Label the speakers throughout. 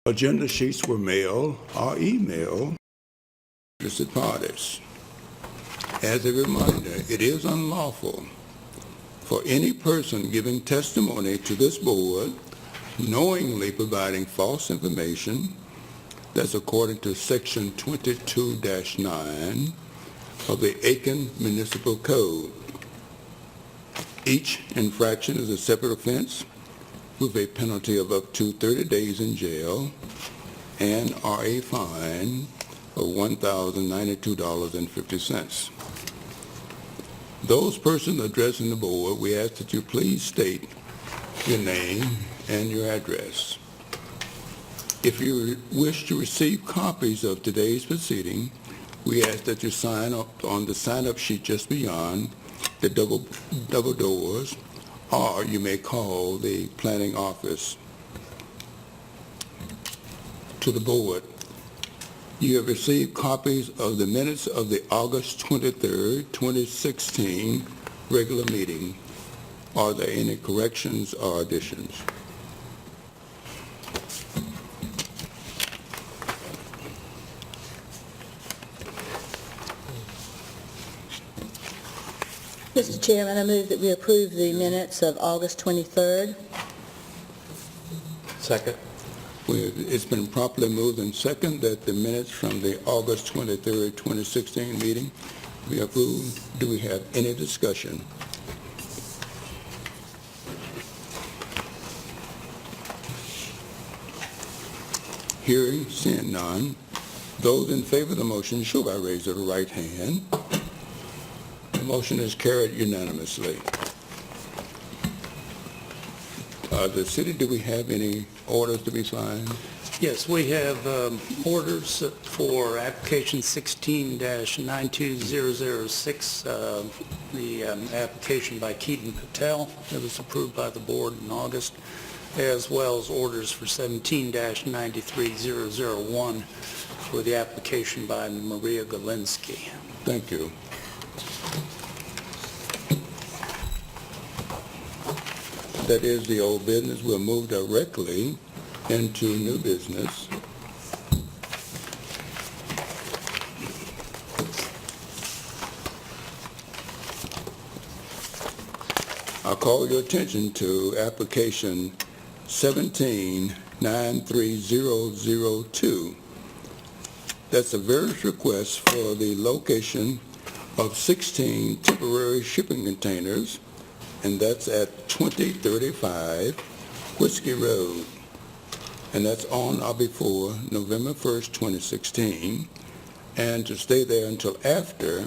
Speaker 1: Agenda sheets were mailed or emailed to interested parties. As a reminder, it is unlawful for any person giving testimony to this board knowingly providing false information. That's according to Section 22-9 of the Aiken Municipal Code. Each infraction is a separate offense with a penalty of up to 30 days in jail and or a fine of $1,092.50. Those persons addressing the board, we ask that you please state your name and your address. If you wish to receive copies of today's proceeding, we ask that you sign up on the sign-up sheet just beyond the double doors, or you may call the planning office to the board. You have received copies of the minutes of the August 23rd, 2016 regular meeting. Are there any corrections or additions?
Speaker 2: Mr. Chairman, I move that we approve the minutes of August 23rd.
Speaker 3: Second.
Speaker 1: It's been properly moved and second that the minutes from the August 23rd, 2016 meeting be approved. Do we have any discussion? Hearing, seeing none. Those in favor of the motion show by raise of the right hand. The motion is carried unanimously. The city, do we have any orders to be signed?
Speaker 4: Yes, we have orders for application 16-92006, the application by Keaton Patel that was approved by the board in August, as well as orders for 17-93001 for the application by Maria Galinsky.
Speaker 1: Thank you. That is the old business. We'll move directly into new business. I'll call your attention to application 17-93002. That's a various request for the location of 16 temporary shipping containers, and that's at 2035 Whiskey Road. And that's on or before November 1st, 2016, and to stay there until after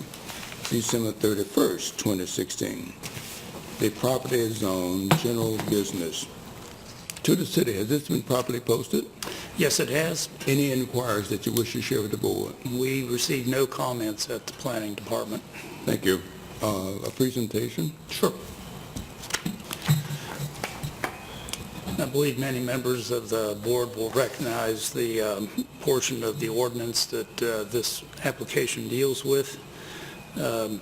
Speaker 1: December 31st, 2016. The property is zoned general business. To the city, has this been properly posted?
Speaker 4: Yes, it has.
Speaker 1: Any inquiries that you wish to share with the board?
Speaker 4: We received no comments at the planning department.
Speaker 1: Thank you. A presentation?
Speaker 4: Sure. I believe many members of the board will recognize the portion of the ordinance that this application deals with. The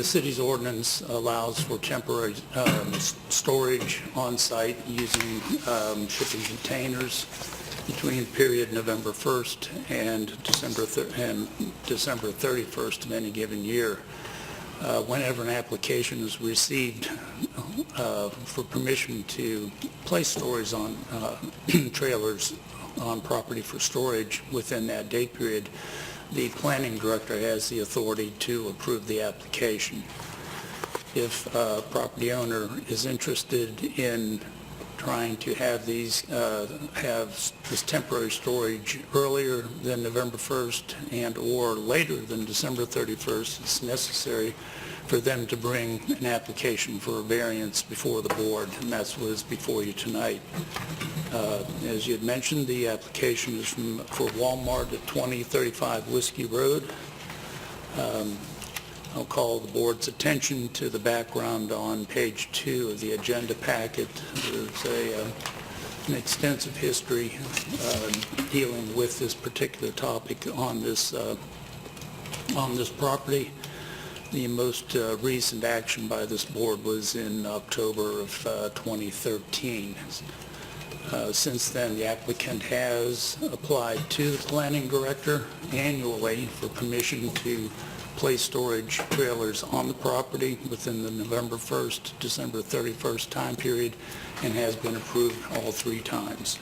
Speaker 4: city's ordinance allows for temporary storage on site using shipping containers between the period November 1st and December 31st of any given year. Whenever an application is received for permission to place storage on trailers on property for storage within that date period, the planning director has the authority to approve the application. If a property owner is interested in trying to have these have this temporary storage earlier than November 1st and or later than December 31st, it's necessary for them to bring an application for a variance before the board, and that's what is before you tonight. As you had mentioned, the application is for Walmart at 2035 Whiskey Road. I'll call the board's attention to the background on page 2 of the agenda packet. There's an extensive history dealing with this particular topic on this property. The most recent action by this board was in October of 2013. Since then, the applicant has applied to the planning director annually for permission to place storage trailers on the property within the November 1st, December 31st time period, and has been approved all 3 times.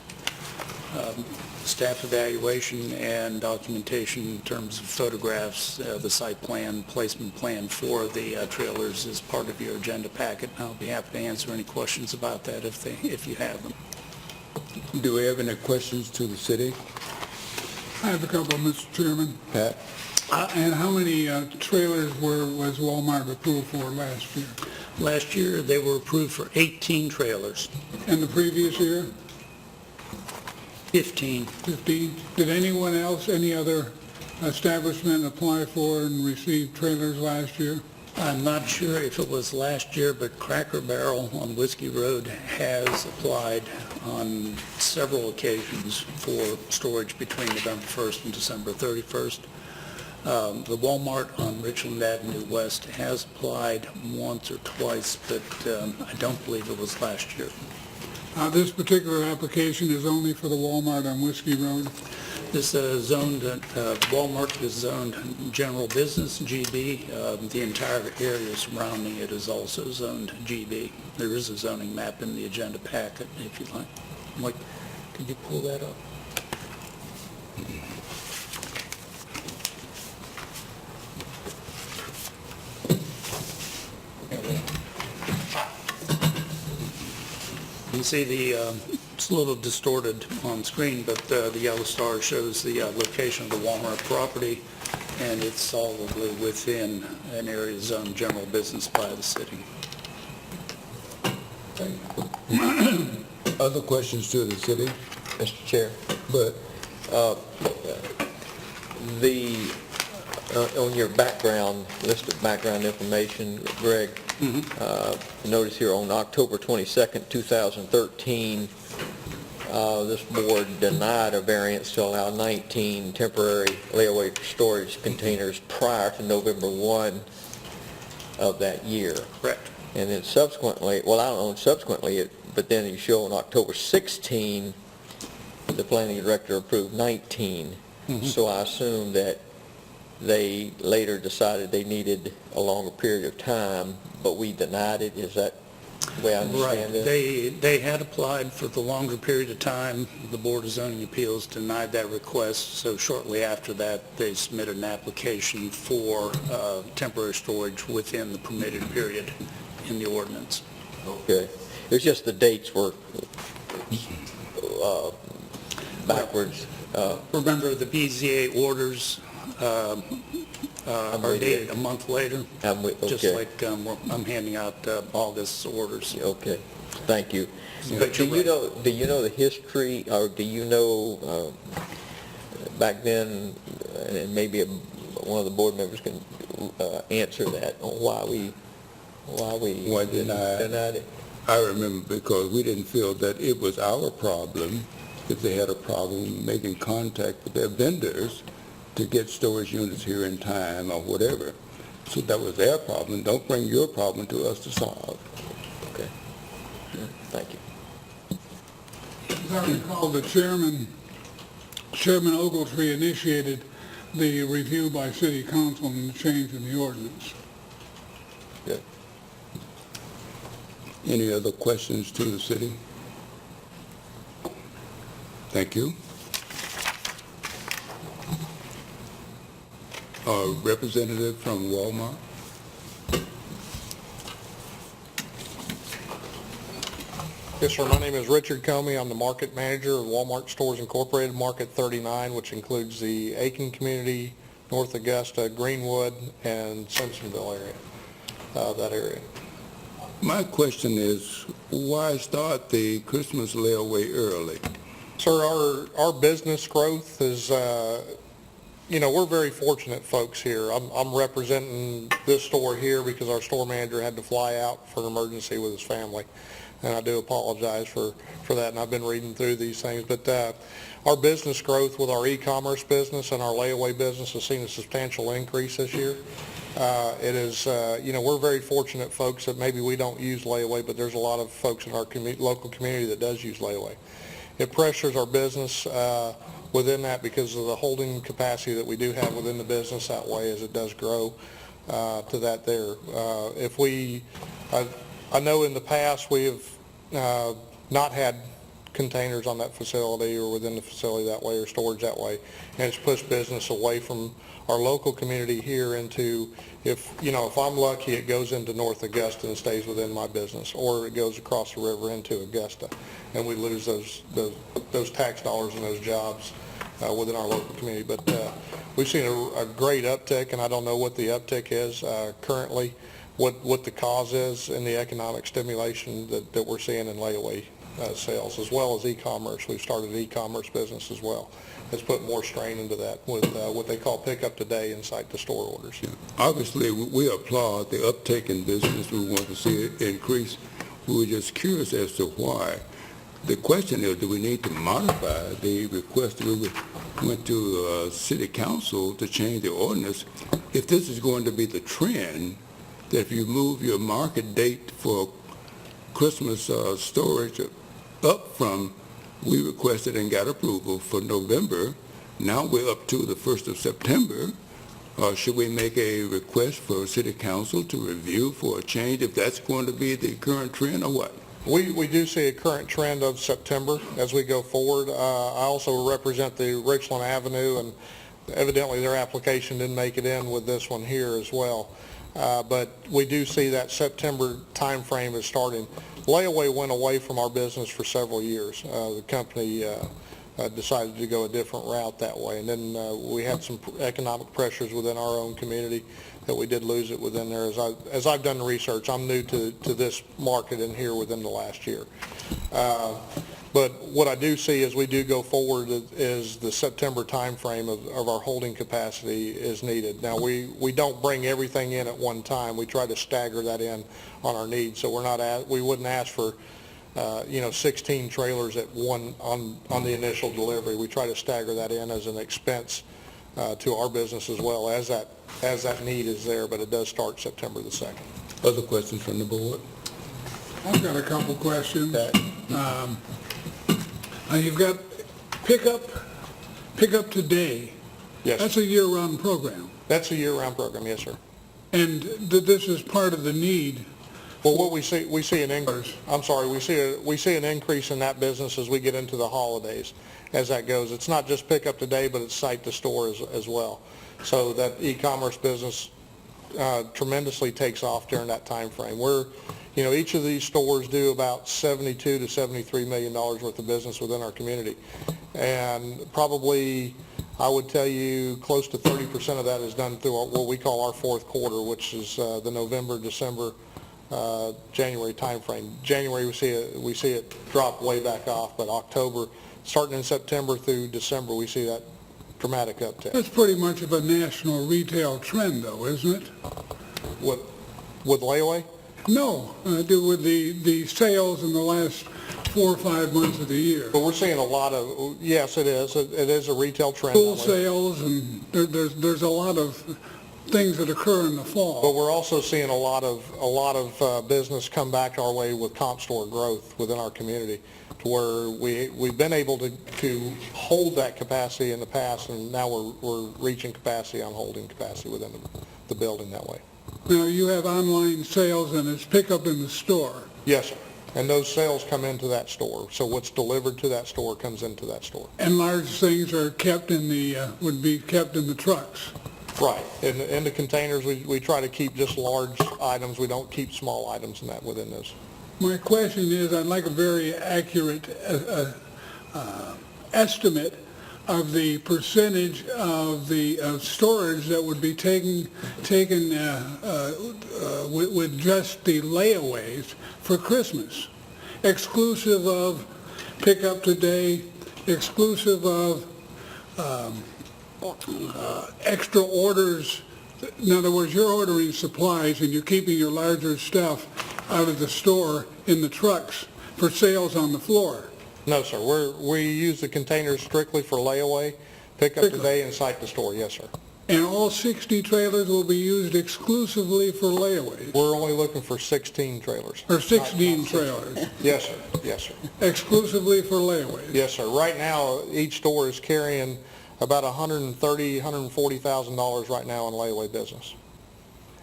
Speaker 4: Staff evaluation and documentation in terms of photographs, the site plan, placement plan for the trailers is part of your agenda packet. I'll be happy to answer any questions about that if you have them.
Speaker 1: Do we have any questions to the city?
Speaker 3: I have a couple, Mr. Chairman.
Speaker 1: Pat?
Speaker 3: And how many trailers was Walmart approved for last year?
Speaker 4: Last year, they were approved for 18 trailers.
Speaker 3: And the previous year,
Speaker 4: 15.
Speaker 3: 15? Did anyone else, any other establishment apply for and receive trailers last year?
Speaker 4: I'm not sure if it was last year, but Cracker Barrel on Whiskey Road has applied on several occasions for storage between November 1st and December 31st. The Walmart on Richland Avenue West has applied once or twice, but I don't believe it was last year.
Speaker 3: This particular application is only for the Walmart on Whiskey Road.
Speaker 4: This Walmart is zoned general business, GB. The entire area surrounding it is also zoned GB. There is a zoning map in the agenda packet, if you'd like. Mike, could you pull that up? You can see it's a little distorted on screen, but the yellow star shows the location of the Walmart property, and it's solidly within an area zoned general business by the city.
Speaker 1: Other questions to the city?
Speaker 5: Mr. Chair,
Speaker 1: But
Speaker 5: on your background, list of background information, Greg, notice here on October 22nd, 2013, this board denied a variance to allow 19 temporary layaway storage containers prior to November 1 of that year.
Speaker 4: Correct.
Speaker 5: And then subsequently, well, I don't know subsequently, but then you show on October 16, the planning director approved 19. So I assume that they later decided they needed a longer period of time, but we denied it. Is that the way I understand
Speaker 4: Right.
Speaker 5: it?
Speaker 4: They had applied for the longer period of time. The Board of Zoning Appeals denied that request, so shortly after that, they submitted an application for temporary storage within the permitted period in the ordinance.
Speaker 5: Okay. It was just the dates were backwards.
Speaker 4: Remember, the BZA orders are dated a month later, just
Speaker 5: Okay.
Speaker 4: like I'm handing out August's orders.
Speaker 5: Okay. Thank you.
Speaker 4: But
Speaker 5: But do
Speaker 4: you're
Speaker 5: you know the history, or do you know back then, and maybe one of the board members can answer that, on why we denied it?
Speaker 1: I remember because we didn't feel that it was our problem if they had a problem making contact with their vendors to get storage units here in time or whatever. So that was their problem. Don't bring your problem to us to solve.
Speaker 5: Okay. Thank you.
Speaker 3: As I recall, the Chairman Ogletree initiated the review by City Council and the change in the ordinance.
Speaker 5: Good.
Speaker 1: Any other questions to the city? Thank you. A representative from Walmart?
Speaker 6: Yes, sir. My name is Richard Comey. I'm the market manager of Walmart Stores Incorporated, Market 39, which includes the Aiken community, North Augusta, Greenwood, and Simpsonville area, that area.
Speaker 1: My question is, why start the Christmas layaway early?
Speaker 6: Sir, our business growth is, we're very fortunate folks here. I'm representing this store here because our store manager had to fly out for an emergency with his family. And I do apologize for that, and I've been reading through these things. But our business growth with our e-commerce business and our layaway business has seen a substantial increase this year. It is, we're very fortunate folks that maybe we don't use layaway, but there's a lot of folks in our local community that does use layaway. It pressures our business within that because of the holding capacity that we do have within the business that way as it does grow to that there. I know in the past we have not had containers on that facility or within the facility that way or storage that way, and it's pushed business away from our local community here into, if I'm lucky, it goes into North Augusta and stays within my business, or it goes across the river into Augusta, and we lose those tax dollars and those jobs within our local community. But we've seen a great uptick, and I don't know what the uptick is currently, what the cause is in the economic stimulation that we're seeing in layaway sales, as well as e-commerce. We've started an e-commerce business as well. It's put more strain into that with what they call pick up today and site to store orders.
Speaker 1: Yeah. Obviously, we applaud the uptake in business. We want to see it increase. We were just curious as to why. The question is, do we need to modify the request? We went to City Council to change the ordinance. If this is going to be the trend, that if you move your market date for Christmas storage up from, we requested and got approval for November, now we're up to the 1st of September. Should we make a request for City Council to review for a change if that's going to be the current trend, or what?
Speaker 6: We do see a current trend of September as we go forward. I also represent the Richland Avenue, and evidently their application didn't make it in with this one here as well. But we do see that September time frame is starting. Layaway went away from our business for several years. The company decided to go a different route that way. And then we had some economic pressures within our own community that we did lose it within there. As I've done the research, I'm new to this market in here within the last year. But what I do see as we do go forward is the September timeframe of our holding capacity is needed. Now, we don't bring everything in at one time. We try to stagger that in on our needs. So we wouldn't ask for 16 trailers at one on the initial delivery. We try to stagger that in as an expense to our business as well as that need is there, but it does start September the 2nd.
Speaker 1: Other questions from the board?
Speaker 3: I've got a couple questions. You've got pickup today.
Speaker 6: Yes.
Speaker 3: That's a year-round program.
Speaker 6: That's a year-round program, yes, sir.
Speaker 3: And this is part of the need.
Speaker 6: Well, what we see an increase. I'm sorry, we see an increase in that business as we get into the holidays. As that goes, it's not just pick up today, but it's site to store as well. So that e-commerce business tremendously takes off during that time frame. Each of these stores do about $72 to $73 million worth of business within our community, and probably I would tell you close to 30% of that is done through what we call our fourth quarter, which is the November, December, January timeframe. January we see it drop way back off, but October, starting in September through December, we see that dramatic uptick.
Speaker 3: That's pretty much of a national retail trend, though, isn't it?
Speaker 6: With layaway?
Speaker 3: No, with the sales in the last 4 or 5 months of the year.
Speaker 6: But we're seeing a lot of, yes, it is. It is a retail trend.
Speaker 3: Full sales, and there's a lot of things that occur in the fall.
Speaker 6: But we're also seeing a lot of business come back our way with comp store growth within our community, to where we've been able to hold that capacity in the past, and now we're reaching capacity on holding capacity within the building that way.
Speaker 3: Now, you have online sales, and it's pickup in the store.
Speaker 6: Yes, sir. And those sales come into that store. So what's delivered to that store comes into that store.
Speaker 3: And large things are kept would be kept in the trucks.
Speaker 6: Right. In the containers, we try to keep just large items. We don't keep small items in that within those.
Speaker 3: My question is, I'd like a very accurate estimate of the percentage of the storage that would be taken with just the layaways for Christmas, exclusive of pickup today, exclusive of extra orders. In other words, you're ordering supplies and you're keeping your larger stuff out of the store in the trucks for sales on the floor.
Speaker 6: No, sir. We use the containers strictly for layaway, pick up today, and site to store. Yes, sir.
Speaker 3: And all 60 trailers will be used exclusively for layaways?
Speaker 6: We're only looking for 16 trailers.
Speaker 3: Or 16 trailers,
Speaker 6: Yes, sir. Yes, sir.
Speaker 3: exclusively for layaways?
Speaker 6: Yes, sir. Right now, each store is carrying about $130,000, $140,000 right now in layaway business.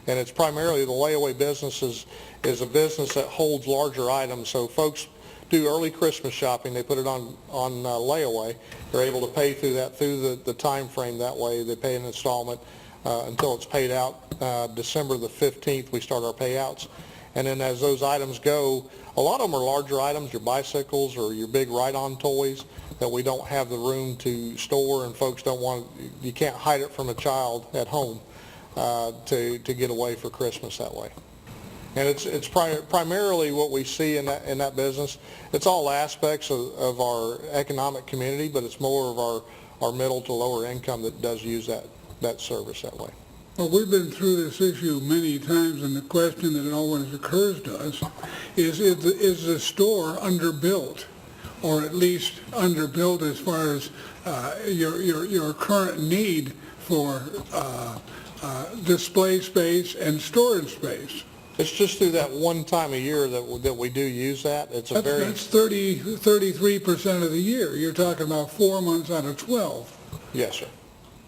Speaker 6: And it's primarily, the layaway business is a business that holds larger items. So folks do early Christmas shopping, they put it on layaway. They're able to pay through the time frame that way. They pay an installment until it's paid out. December the 15th, we start our payouts. And then as those items go, a lot of them are larger items, your bicycles or your big ride-on toys that we don't have the room to store, and folks don't want, you can't hide it from a child at home to get away for Christmas that way. And it's primarily what we see in that business. It's all aspects of our economic community, but it's more of our middle to lower income that does use that service that way.
Speaker 3: Well, we've been through this issue many times, and the question that always occurs to us is the store underbuilt, or at least underbuilt as far as your current need for display space and storage space?
Speaker 6: It's just through that one time a year that we do use that. It's a very...
Speaker 3: That's 33% of the year. You're talking about 4 months out of 12.
Speaker 6: Yes, sir.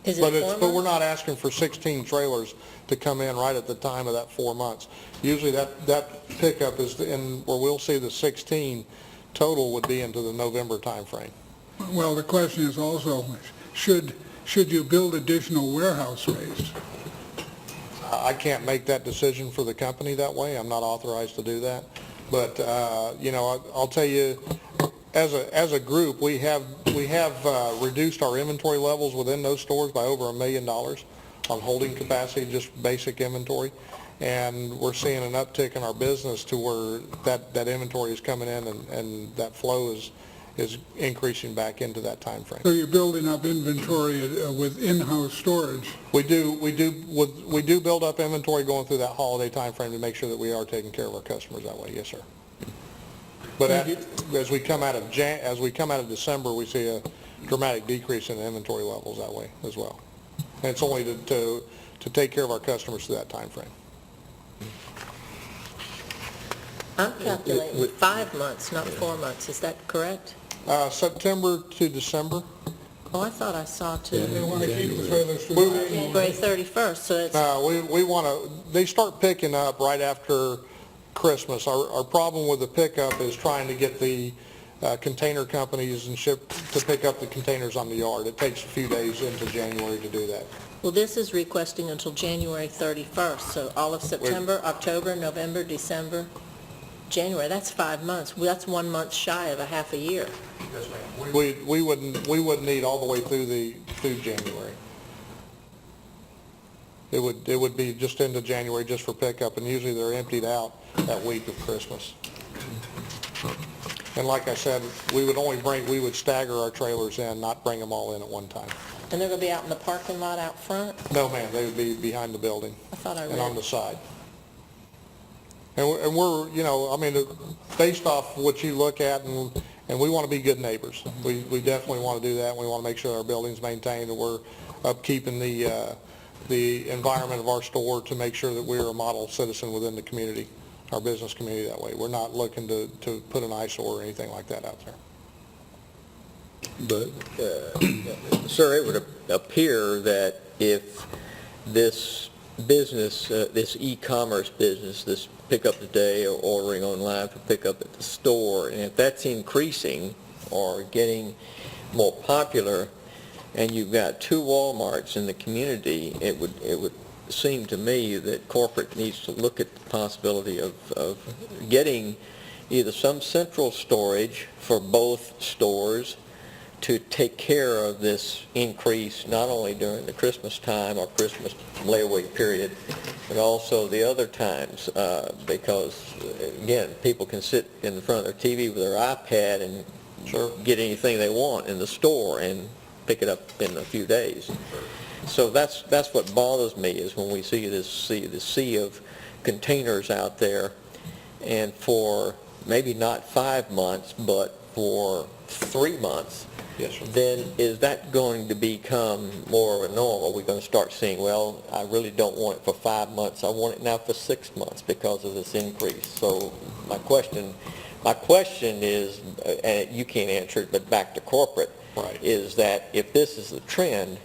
Speaker 2: Is it
Speaker 6: But
Speaker 2: 4
Speaker 6: we're
Speaker 2: months?
Speaker 6: not asking for 16 trailers to come in right at the time of that 4 months. Usually that pickup is in where we'll see the 16 total would be into the November timeframe.
Speaker 3: Well, the question is also, should you build additional warehouse space?
Speaker 6: I can't make that decision for the company that way. I'm not authorized to do that. But, I'll tell you, as a group, we have reduced our inventory levels within those stores by over $1 million on holding capacity, just basic inventory. And we're seeing an uptick in our business to where that inventory is coming in and that flow is increasing back into that time frame.
Speaker 3: So you're building up inventory with in-house storage?
Speaker 6: We do build up inventory going through that holiday time frame to make sure that we are taking care of our customers that way. Yes, sir. But as we come out of December, we see a dramatic decrease in the inventory levels that way as well. And it's only to take care of our customers through that time frame.
Speaker 7: I'm calculating 5 months, not 4 months. Is that correct?
Speaker 6: September to December.
Speaker 7: Oh, I thought I saw to
Speaker 3: They want to keep the trailers through
Speaker 7: January 31st, so it's,
Speaker 6: We want to, they start picking up right after Christmas. Our problem with the pickup is trying to get the container companies and ship to pick up the containers on the yard. It takes a few days into January to do that.
Speaker 7: well, this is requesting until January 31st, so all of September, October, November, December, January, that's 5 months. Well, that's 1 month shy of a half a year.
Speaker 6: Yes, ma'am. We wouldn't need all the way through January. It would be just into January just for pickup, and usually they're emptied out that week of Christmas. And like I said, we would stagger our trailers in, not bring them all in at one time.
Speaker 7: And they're going to be out in the parking lot out front?
Speaker 6: No, ma'am, they would be behind the building
Speaker 7: I thought I
Speaker 6: and on the
Speaker 7: read.
Speaker 6: side. And we're based off what you look at, and we want to be good neighbors. We definitely want to do that. We want to make sure our building's maintained, and we're upkeeping the environment of our store to make sure that we're a model citizen within the community, our business community that way. We're not looking to put an eyesore or anything like that out there.
Speaker 1: But
Speaker 5: Sir, it would appear that if this business, this e-commerce business, this pick up today or ordering online for pickup at the store, and if that's increasing or getting more popular, and you've got 2 Walmarts in the community, it would seem to me that corporate needs to look at the possibility of getting either some central storage for both stores to take care of this increase, not only during the Christmas time or Christmas layaway period, but also the other times, because, again, people can sit in front of their TV with their iPad and get anything they want in the store and pick it up in a few days. So that's what bothers me, is when we see this sea of containers out there, and for maybe not 5 months, but for 3 months,
Speaker 6: Yes, sir.
Speaker 5: then is that going to become more of a norm? Are we going to start seeing, well, I really don't want it for 5 months, I want it now for 6 months because of this increase? So my question is, and you can't answer it, but back to corporate,
Speaker 6: Right.
Speaker 5: is that if this is the trend,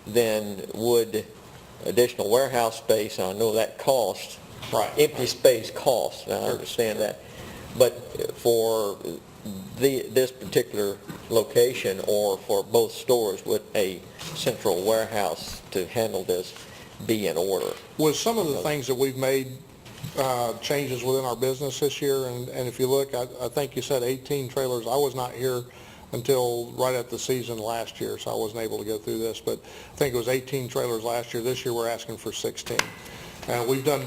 Speaker 5: then would additional warehouse space, and I know that costs,
Speaker 6: Right.
Speaker 5: empty space costs, and I understand that, but for this particular location or for both stores, would a central warehouse to handle this be in order?
Speaker 6: With some of the things that we've made changes within our business this year, and if you look, I think you said 18 trailers. I was not here until right at the season last year, so I wasn't able to go through this, but I think it was 18 trailers last year. This year we're asking for 16. We've done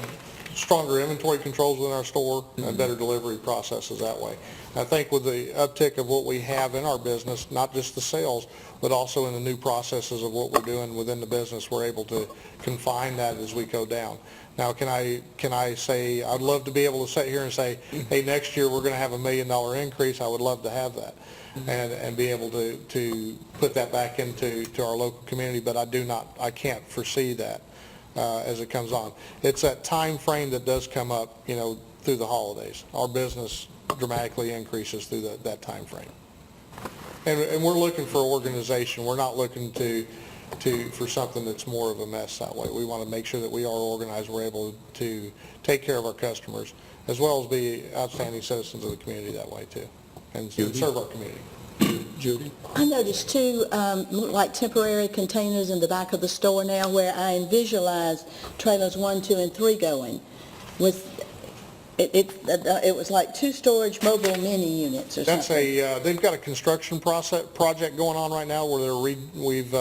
Speaker 6: stronger inventory controls within our store and better delivery processes that way. I think with the uptick of what we have in our business, not just the sales, but also in the new processes of what we're doing within the business, we're able to confine that as we go down. Now, can I say, I'd love to be able to sit here and say, hey, next year we're going to have $1 million increase. I would love to have that and be able to put that back into our local community, but I can't foresee that as it comes on. It's that time frame that does come up, through the holidays. Our business dramatically increases through that time frame. And we're looking for organization. We're not looking for something that's more of a mess that way. We want to make sure that we are organized. We're able to take care of our customers as well as be outstanding citizens of the community that way too, and serve our community.
Speaker 1: Judy?
Speaker 2: I noticed two, look like temporary containers in the back of the store now where I visualize trailers 1, 2, and 3 going. It was like 2 storage mobile mini units or
Speaker 6: That's
Speaker 2: something.
Speaker 6: they've got a construction project going on right now where we've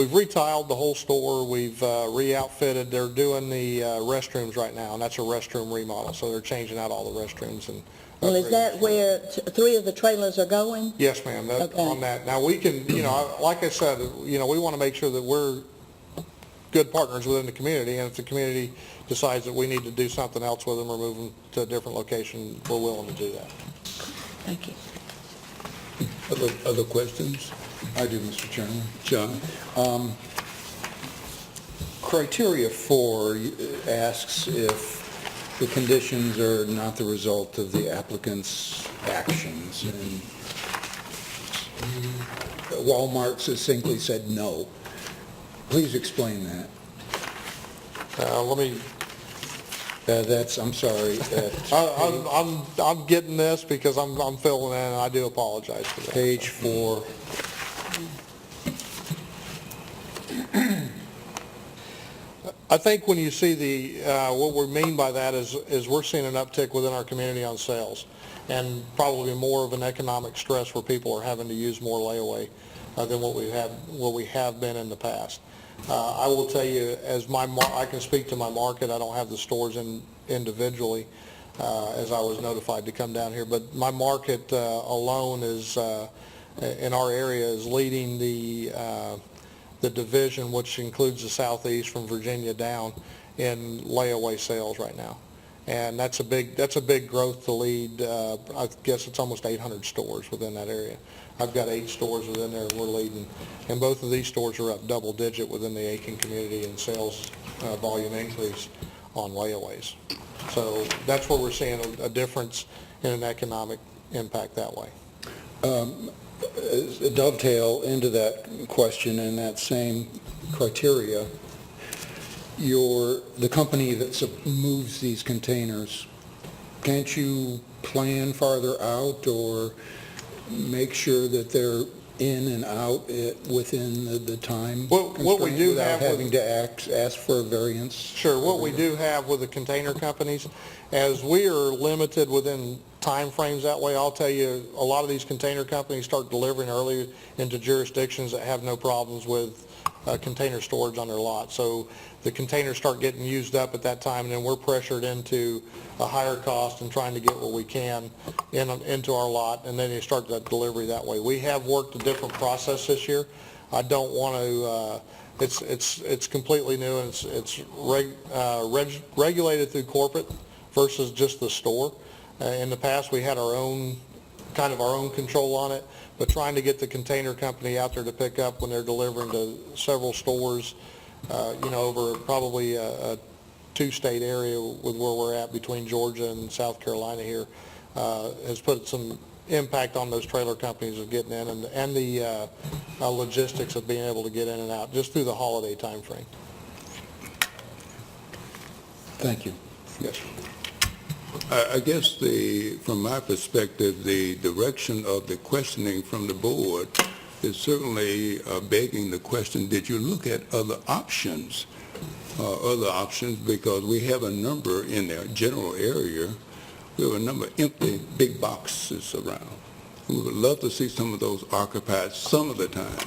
Speaker 6: retiled the whole store. We've re-outfitted. They're doing the restrooms right now, and that's a restroom remodel. So they're changing out all the restrooms and.
Speaker 2: Well, is that where 3 of the trailers are going?
Speaker 6: Yes, ma'am.
Speaker 2: Okay.
Speaker 6: On that. Now we can, like I said, we want to make sure that we're good partners within the community, and if the community decides that we need to do something else with them or move them to a different location, we're willing to do that.
Speaker 2: Thank you.
Speaker 1: Other questions?
Speaker 8: I do, Mr. Chairman.
Speaker 1: John?
Speaker 8: Criteria 4 asks if the conditions are not the result of the applicant's actions, and Walmart succinctly said no. Please explain that. I'm sorry.
Speaker 6: I'm getting this because I'm filling in, and I do apologize for that.
Speaker 8: Page 4.
Speaker 6: I think when you see what we mean by that is we're seeing an uptick within our community on sales, and probably more of an economic stress where people are having to use more layaway than what we have been in the past. I will tell you, I can speak to my market. I don't have the stores individually, as I was notified to come down here, but my market alone is in our area is leading the division, which includes the southeast from Virginia down, in layaway sales right now. And that's a big growth to lead. I guess it's almost 800 stores within that area. I've got 8 stores within there we're leading, and both of these stores are up double digit within the Aiken community in sales volume increase on layaways. So that's where we're seeing a difference in an economic impact that way.
Speaker 8: Dovetail into that question and that same criteria, the company that moves these containers, can't you plan farther out or make sure that they're in and out within the time
Speaker 6: What we
Speaker 8: constraint
Speaker 6: do
Speaker 8: without
Speaker 6: have
Speaker 8: having to ask for a variance?
Speaker 6: Sure. What we do have with the container companies, as we are limited within time frames that way, I'll tell you, a lot of these container companies start delivering early into jurisdictions that have no problems with container storage on their lot. So the containers start getting used up at that time, and then we're pressured into a higher cost and trying to get what we can into our lot, and then you start that delivery that way. We have worked a different process this year. I don't want to, it's completely new, and it's regulated through corporate versus just the store. In the past, we had our own kind of our own control on it, but trying to get the container company out there to pick up when they're delivering to several stores, over probably a two-state area with where we're at between Georgia and South Carolina here, has put some impact on those trailer companies of getting in and the logistics of being able to get in and out just through the holiday time frame.
Speaker 8: Thank you.
Speaker 1: Yes. I guess from my perspective, the direction of the questioning from the board is certainly begging the question, did you look at other options? Because we have a number in the general area. We have a number of empty big boxes around. We would love to see some of those occupied some of the time.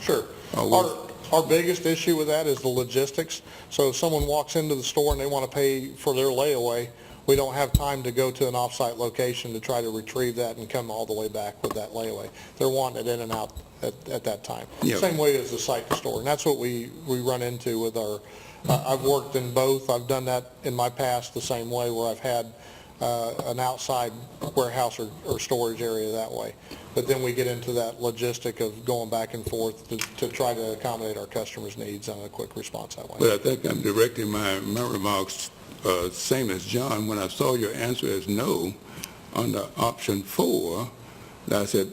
Speaker 6: Sure. Our biggest issue with that is the logistics. So if someone walks into the store and they want to pay for their layaway, we don't have time to go to an off-site location to try to retrieve that and come all the way back with that layaway. They're wanting it in and out at that time.
Speaker 1: Yeah.
Speaker 6: Same way as the site to store. And that's what we run into with our, I've worked in both. I've done that in my past the same way where I've had an outside warehouse or storage area that way. But then we get into that logistic of going back and forth to try to accommodate our customers' needs on a quick response that way.
Speaker 1: But I think I'm directing my remarks same as John. When I saw your answer as no on the option 4, I said,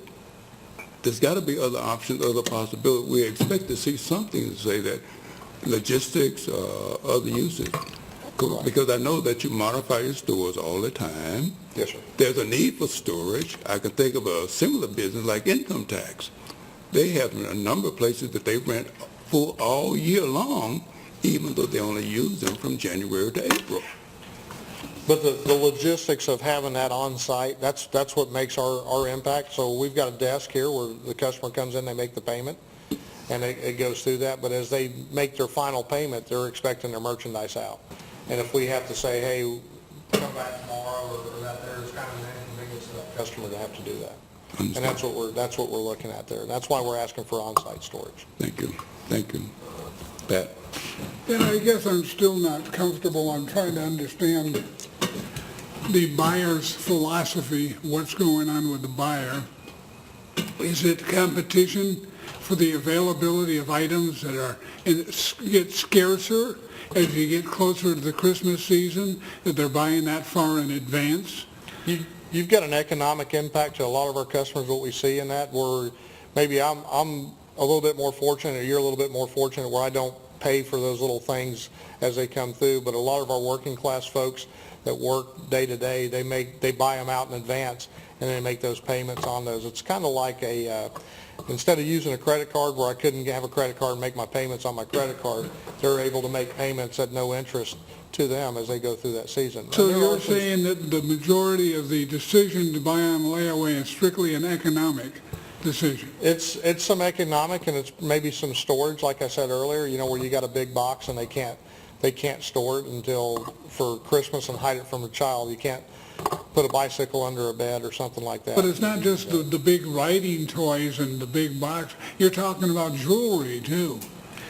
Speaker 1: there's got to be other options, other possibilities. We expect to see something to say that logistics, other uses. Because I know that you modify your stores all the time.
Speaker 6: Yes, sir.
Speaker 1: There's a need for storage. I can think of a similar business like income tax. They have a number of places that they rent full all year long, even though they only use them from January to April.
Speaker 6: But the logistics of having that on site, that's what makes our impact. So we've got a desk here where the customer comes in, they make the payment, and it goes through that. But as they make their final payment, they're expecting their merchandise out. And if we have to say, hey, come back tomorrow, or that, there's kind of an inconvenience to that customer to have to do that. And that's what we're looking at there. And that's why we're asking for on-site storage.
Speaker 1: Thank you. Thank you. Pat?
Speaker 3: And I guess I'm still not comfortable. I'm trying to understand the buyer's philosophy, what's going on with the buyer. Is it competition for the availability of items that are get scarcer as you get closer to the Christmas season, that they're buying that far in advance?
Speaker 6: You've got an economic impact to a lot of our customers, what we see in that, where maybe I'm a little bit more fortunate, or you're a little bit more fortunate, where I don't pay for those little things as they come through, but a lot of our working class folks that work day to day, they buy them out in advance, and they make those payments on those. It's kind of like instead of using a credit card where I couldn't have a credit card and make my payments on my credit card, they're able to make payments at no interest to them as they go through that season.
Speaker 3: So you're saying that the majority of the decision to buy on layaway is strictly an economic decision?
Speaker 6: It's some economic, and it's maybe some storage, like I said earlier, where you got a big box and they can't store it until for Christmas and hide it from a child. You can't put a bicycle under a bed or something like that.
Speaker 3: But it's not just the big riding toys and the big box. You're talking about jewelry too.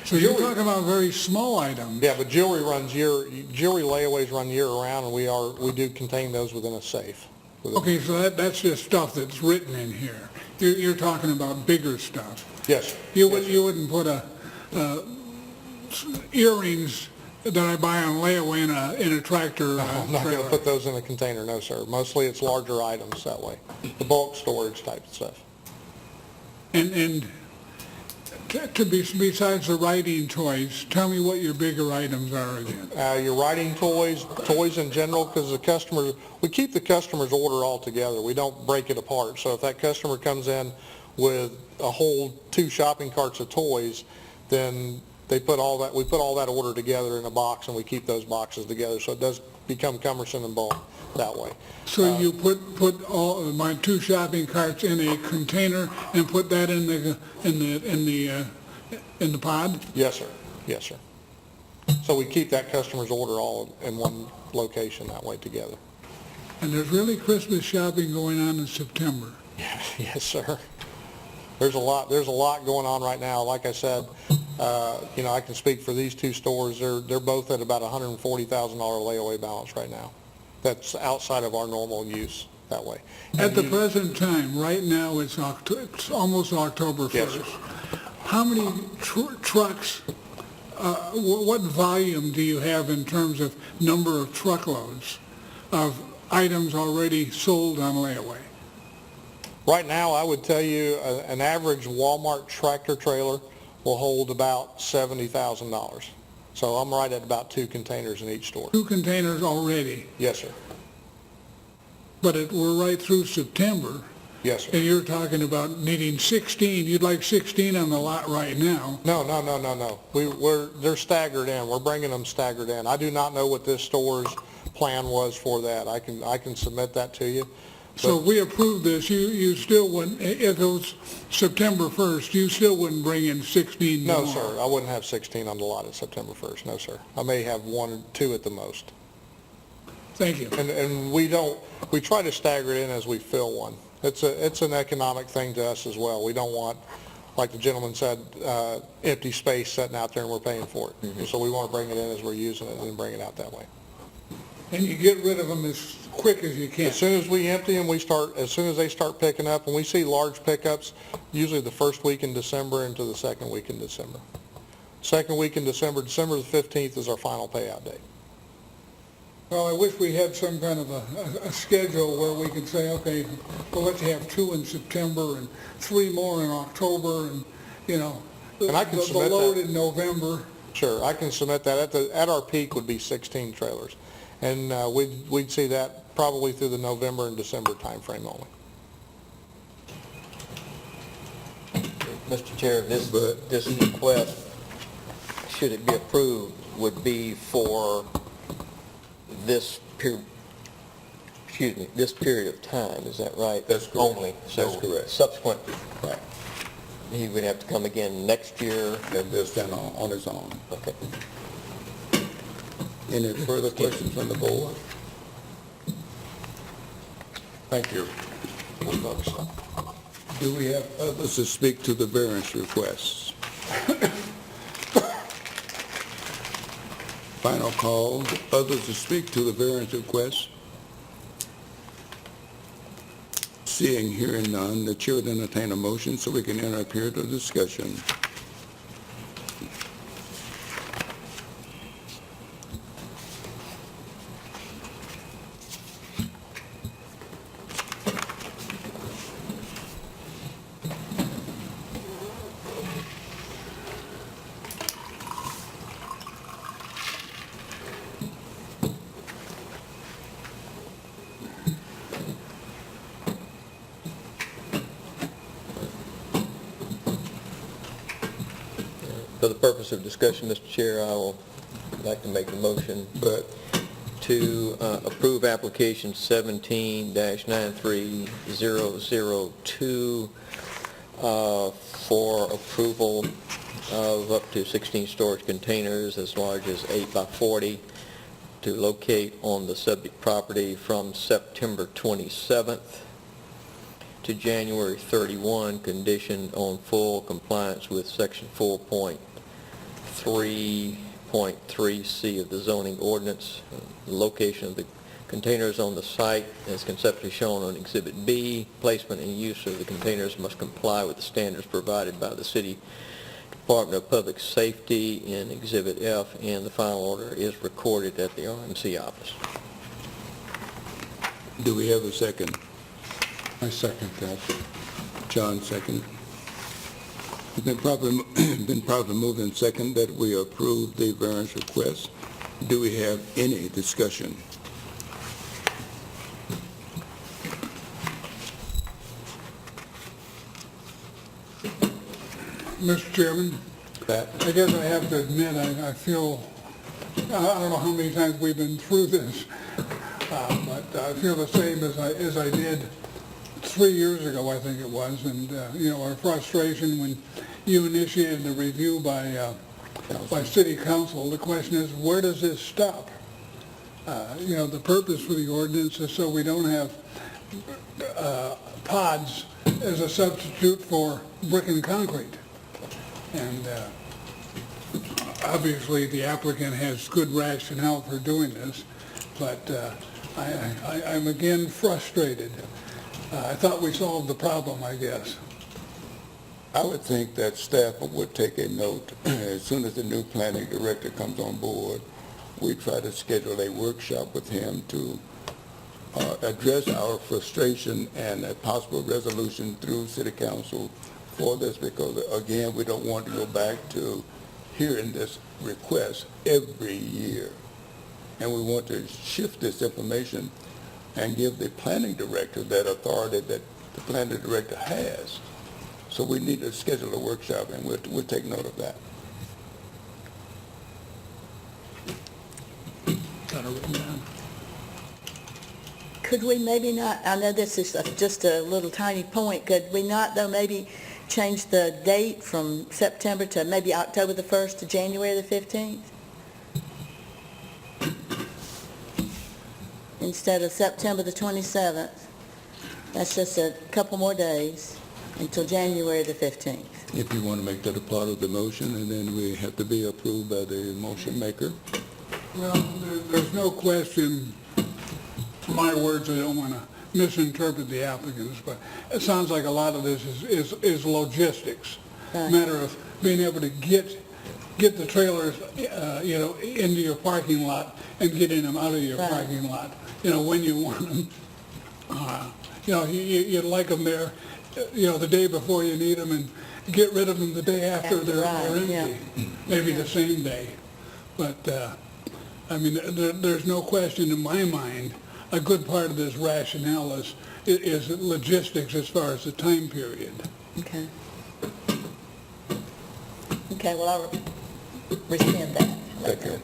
Speaker 3: So you're talking about very small items.
Speaker 6: Yeah, but jewelry layaways run year round, and we do contain those within a safe.
Speaker 3: Okay, so that's just stuff that's written in here. You're talking about bigger stuff.
Speaker 6: Yes.
Speaker 3: You wouldn't put earrings that I buy on layaway in a tractor
Speaker 6: I'm not going to put those in a container, no, sir. Mostly it's larger items that way, the bulk storage type of stuff.
Speaker 3: And besides the writing toys, tell me what your bigger items are again.
Speaker 6: Your writing toys in general, because we keep the customer's order all together. We don't break it apart. So if that customer comes in with a whole 2 shopping carts of toys, then we put all that order together in a box, and we keep those boxes together. So it does become cumbersome in bulk that way.
Speaker 3: So you put all my 2 shopping carts in a container and put that in the pod?
Speaker 6: Yes, sir. Yes, sir. So we keep that customer's order all in one location that way together.
Speaker 3: And there's really Christmas shopping going on in September.
Speaker 6: Yes, sir. There's a lot going on right now. Like I said, I can speak for these 2 stores. They're both at about $140,000 layaway balance right now. That's outside of our normal use that way.
Speaker 3: At the present time, right now, it's almost October 1st.
Speaker 6: Yes, sir.
Speaker 3: How many trucks, what volume do you have in terms of number of truckloads of items already sold on layaway?
Speaker 6: Right now, I would tell you an average Walmart tractor trailer will hold about $70,000. So I'm right at about 2 containers in each store.
Speaker 3: 2 containers already,
Speaker 6: Yes, sir.
Speaker 3: but we're right through September,
Speaker 6: Yes, sir.
Speaker 3: and you're talking about needing 16. You'd like 16 on the lot right now.
Speaker 6: No. They're staggered in. We're bringing them staggered in. I do not know what this store's plan was for that. I can submit that to you.
Speaker 3: So if we approve this, you still wouldn't, if it was September 1st, you still wouldn't bring in 16 more?
Speaker 6: No, sir. I wouldn't have 16 on the lot at September 1st. No, sir. I may have 1 or 2 at the most.
Speaker 3: Thank you.
Speaker 6: And we try to stagger it in as we fill one. It's an economic thing to us as well. We don't want, like the gentleman said, empty space sitting out there and we're paying for it. Mm-hmm. So we want to bring it in as we're using it and then bring it out that way.
Speaker 3: And you get rid of them as quick as you can.
Speaker 6: As soon as we empty them, as soon as they start picking up, and we see large pickups, usually the first week in December into the second week in December. Second week in December, December the 15th is our final payout date.
Speaker 3: Well, I wish we had some kind of a schedule where we could say, okay, well, let's have 2 in September and 3 more in October, and,
Speaker 6: And I can
Speaker 3: the
Speaker 6: submit
Speaker 3: load
Speaker 6: that.
Speaker 3: in November.
Speaker 6: Sure, I can submit that. At our peak would be 16 trailers. And we'd see that probably through the November and December timeframe only.
Speaker 5: Mr. Chair, this request, should it be approved, would be for this period of time, is that right?
Speaker 1: That's correct.
Speaker 5: Only?
Speaker 1: That's
Speaker 5: So
Speaker 1: correct.
Speaker 5: subsequent,
Speaker 1: Right.
Speaker 5: he would have to come again next year?
Speaker 1: And they'll stand on its own.
Speaker 5: Okay.
Speaker 1: Any further questions from the board? Thank you. Do we have others to speak to the variance requests? Final call, others to speak to the variance requests? Seeing, hearing none, the chair would entertain a motion so we can enter a period of discussion.
Speaker 5: For the purpose of discussion, Mr. Chair, I will like to make a motion
Speaker 1: But
Speaker 5: to approve application 17-93002 for approval of up to 16 storage containers as large as 8 by 40 to locate on the subject property from September 27th to January 31, conditioned on full compliance with Section 4.3.3C of the zoning ordinance. The location of the containers on the site as conceptually shown on Exhibit B. Placement and use of the containers must comply with the standards provided by the City Department of Public Safety in Exhibit F, and the final order is recorded at the RMC office.
Speaker 1: do we have a second?
Speaker 8: I second that.
Speaker 1: John, second. It's been properly moved and second that we approve the variance request. Do we have any discussion?
Speaker 3: Mr. Chairman,
Speaker 1: Pat?
Speaker 3: I guess I have to admit, I feel, I don't know how many times we've been through this, but I feel the same as I did 3 years ago, I think it was, and, our frustration when you initiated the review by city council. The question is, where does this stop? The purpose for the ordinance is so we don't have pods as a substitute for brick and concrete. And obviously, the applicant has good rationale for doing this, but I'm again frustrated. I thought we solved the problem, I guess.
Speaker 1: I would think that staff would take a note as soon as the new planning director comes on board. We try to schedule a workshop with him to address our frustration and a possible resolution through city council for this, because again, we don't want to go back to hearing this request every year. And we want to shift this information and give the planning director that authority that the planning director has. So we need to schedule a workshop, and we'll take note of that.
Speaker 4: Got it written down.
Speaker 2: Could we maybe not, I know this is just a little tiny point, could we not, though, maybe change the date from September to maybe October the 1st to January the 15th? Instead of September the 27th. That's just a couple more days until January the 15th.
Speaker 1: If you want to make that a part of the motion, and then we have to be approved by the motion maker.
Speaker 3: Well, there's no question, my words, I don't want to misinterpret the applicants, but it sounds like a lot of this is logistics.
Speaker 2: Right.
Speaker 3: Matter of being able to get the trailers, into your parking lot and getting them out of your
Speaker 2: Right.
Speaker 3: parking lot, when you want them. You'd like them there, the day before you need them, and get rid of them the day after they're empty.
Speaker 2: yeah.
Speaker 3: Maybe the same day. But, there's no question in my mind, a good part of this rationale is logistics as far as the time period.
Speaker 2: Okay. Okay, well, I'll rescind that.
Speaker 1: Thank you.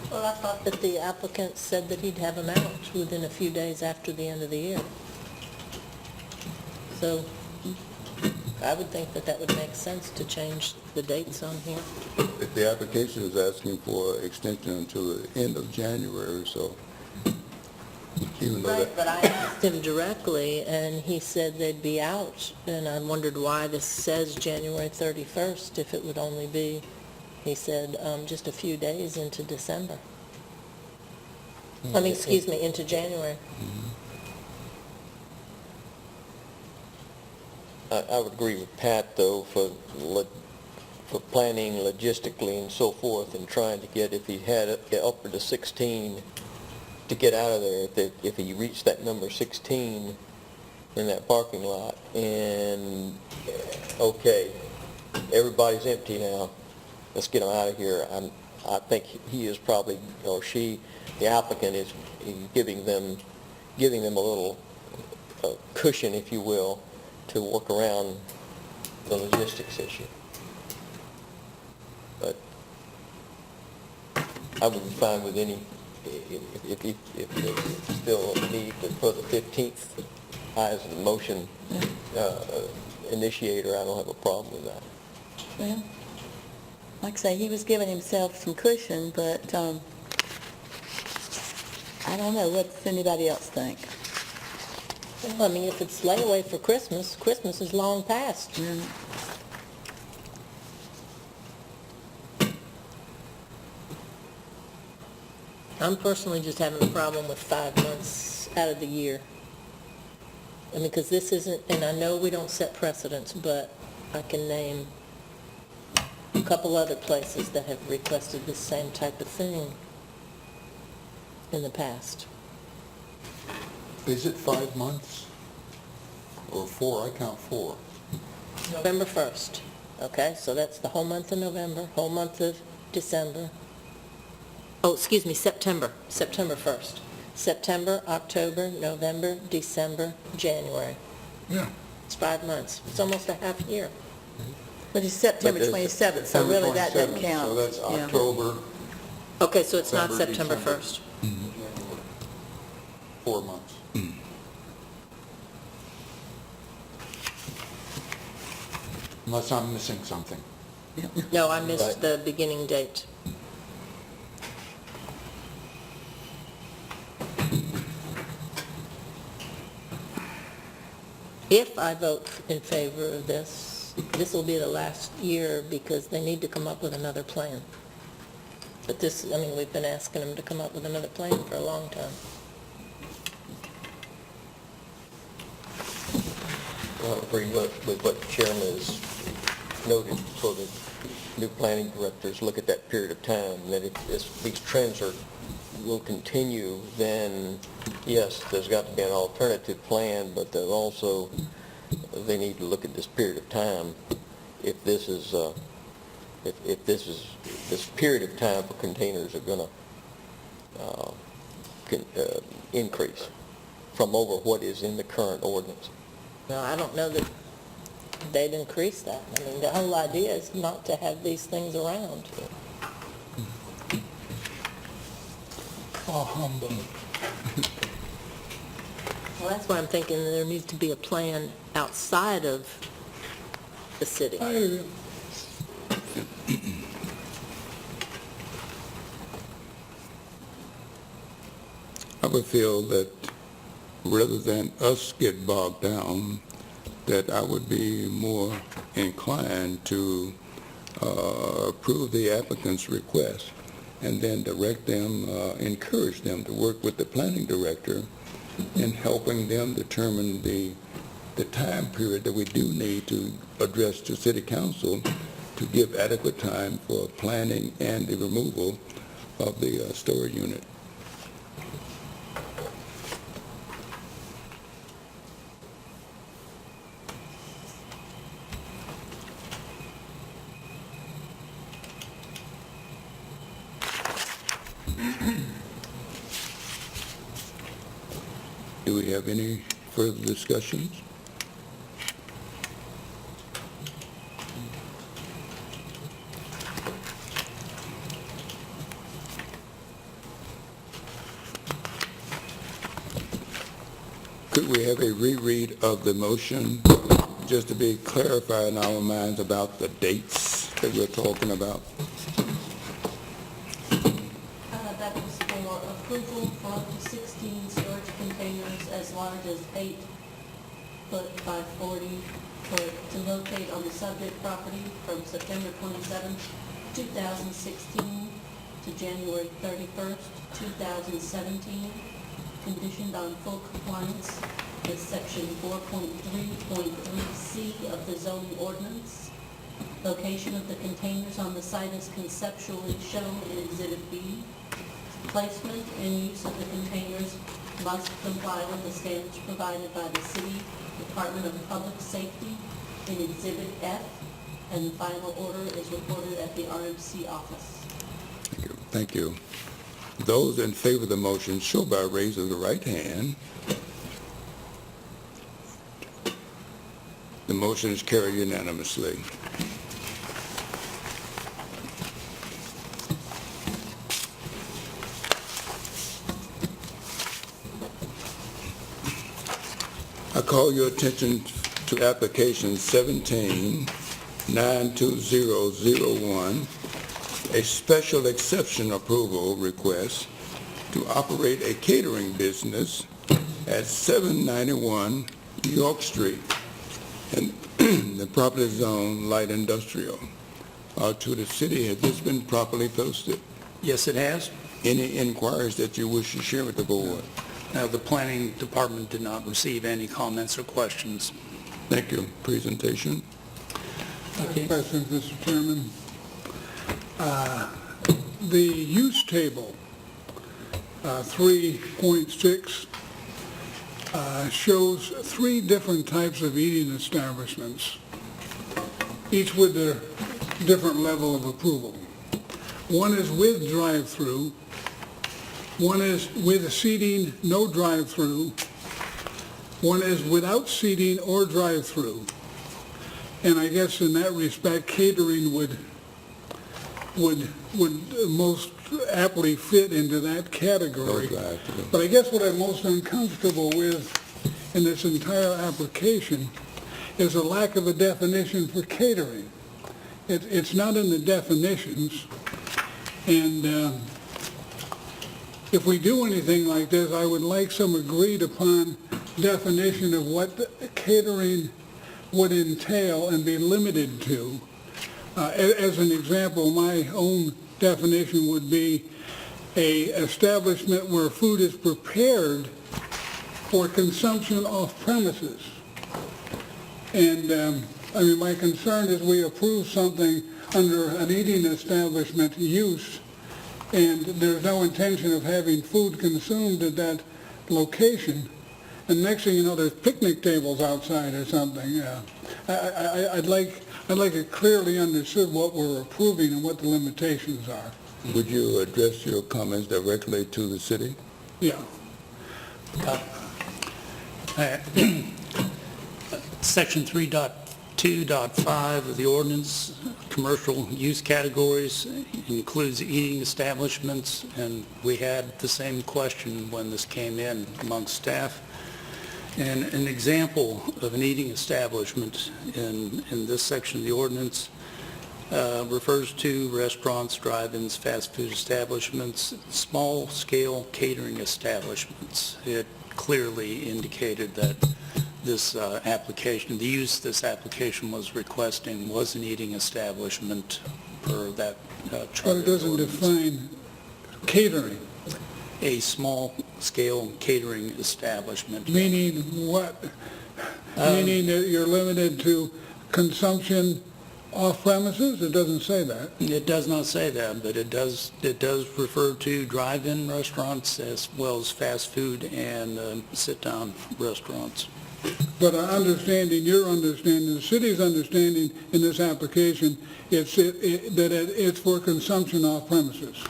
Speaker 7: Well, I thought that the applicant said that he'd have them out within a few days after the end of the year. So I would think that that would make sense to change the dates on here.
Speaker 1: If the application is asking for extension until the end of January, so even though
Speaker 7: Right,
Speaker 1: that,
Speaker 7: but I asked him directly, and he said they'd be out, and I wondered why this says January 31st if it would only be, he said, just a few days into December. Excuse me, into January.
Speaker 5: I would agree with Pat, though, for planning logistically and so forth, and trying to get, if he had upward to 16, to get out of there, if he reached that number 16 in that parking lot, and, okay, everybody's empty now, let's get them out of here. I think he is probably, or she, the applicant is giving them a little cushion, if you will, to work around the logistics issue. But I would be fine with any, if there's still a need for the 15th as the motion initiator, I don't have a problem with that.
Speaker 2: Well, like I say, he was giving himself some cushion, but I don't know. What does anybody else think?
Speaker 7: Well, if it's layaway for Christmas, Christmas is long past.
Speaker 2: Mm.
Speaker 7: I'm personally just having a problem with 5 months out of the year. Because this isn't, and I know we don't set precedents, but I can name a couple other places that have requested this same type of thing in the past.
Speaker 8: Is it 5 months? Or 4? I count 4.
Speaker 7: November 1st, okay? So that's the whole month of November, whole month of December. Oh, excuse me, September 1st. September, October, November, December, January.
Speaker 3: Yeah.
Speaker 7: It's 5 months. It's almost a half year.
Speaker 2: But it's September
Speaker 1: But there's
Speaker 2: 27th, so really that doesn't count.
Speaker 8: So that's
Speaker 2: Yeah.
Speaker 8: October,
Speaker 7: Okay, so it's not
Speaker 8: November,
Speaker 7: September
Speaker 8: December.
Speaker 7: 1st.
Speaker 8: 4 months. Unless I'm missing something.
Speaker 7: No, I missed
Speaker 5: Right.
Speaker 7: the beginning date. If I vote in favor of this, this will be the last year because they need to come up with another plan. But this, we've been asking them to come up with another plan for a long time.
Speaker 5: agree with what the chairman has noted, so that new planning directors look at that period of time, that if these trends will continue, then yes, there's got to be an alternative plan, but then also they need to look at this period of time. If this is this period of time for containers are going to increase from over what is in the current ordinance.
Speaker 7: No, I don't know that they'd increase that. I mean, the whole idea is not to have these things around.
Speaker 3: Oh, humbug.
Speaker 7: Well, that's why I'm thinking there needs to be a plan outside of the city.
Speaker 1: I would feel that rather than us get bogged down, that I would be more inclined to approve the applicant's request and then direct them, encourage them to work with the planning director in helping them determine the time period that we do need to address to city council to give adequate time for planning and the removal of the storage unit. Do we have any further discussions? Could we have a reread of the motion, just to be clarified in our minds about the dates that we're talking about?
Speaker 9: That was for approval for up to 16 storage containers as large as 8 foot by 40 to locate on the subject property from September 27th, 2016 to January 31st, 2017, conditioned on full compliance with section 4.3.3C of the zoning ordinance. Location of the containers on the site is conceptually shown in Exhibit B. Placement and use of the containers must comply with the standards provided by the City Department of Public Safety in Exhibit F, and the final order is recorded at the RMC office.
Speaker 1: Thank you. Those in favor of the motion show by raising the right hand. The motion is carried unanimously. I call your attention to application 17-92001, a special exception approval request to operate a catering business at 791 York Street, and the property zone light industrial. To the city, has this been properly posted?
Speaker 4: Yes, it has.
Speaker 1: Any inquiries that you wish to share with the board?
Speaker 4: The planning department did not receive any comments or questions.
Speaker 1: Thank you. Presentation.
Speaker 4: Okay.
Speaker 3: Questions, Mr. Chairman? The use table, 3.6, shows 3 different types of eating establishments, each with their different level of approval. One is with drive-through, one is with seating, no drive-through, one is without seating or drive-through. And I guess in that respect, catering would most aptly fit into that category.
Speaker 1: No drive-through.
Speaker 3: But I guess what I'm most uncomfortable with in this entire application is a lack of a definition for catering. It's not in the definitions, and if we do anything like this, I would like some agreed upon definition of what catering would entail and be limited to. As an example, my own definition would be a establishment where food is prepared for consumption off premises. And, I mean, my concern is we approve something under an eating establishment use, and there's no intention of having food consumed at that location. And next thing you know, there's picnic tables outside or something. I'd like it clearly understood what we're approving and what the limitations are.
Speaker 1: Would you address your comments directly to the city?
Speaker 3: Yeah.
Speaker 4: Section 3.2.5 of the ordinance, commercial use categories includes eating establishments, and we had the same question when this came in amongst staff. And an example of an eating establishment in this section of the ordinance refers to restaurants, drive-ins, fast food establishments, small-scale catering establishments. It clearly indicated that this application, the use this application was requesting was an eating establishment per that charter.
Speaker 3: But it doesn't
Speaker 4: ordinance.
Speaker 3: define catering,
Speaker 4: A small-scale catering establishment.
Speaker 3: meaning what? Meaning that you're limited to consumption off premises? It doesn't say that.
Speaker 4: It does not say that, but it does refer to drive-in restaurants as well as fast food and sit-down restaurants.
Speaker 3: But your understanding, the city's understanding in this application, it's for consumption off premises.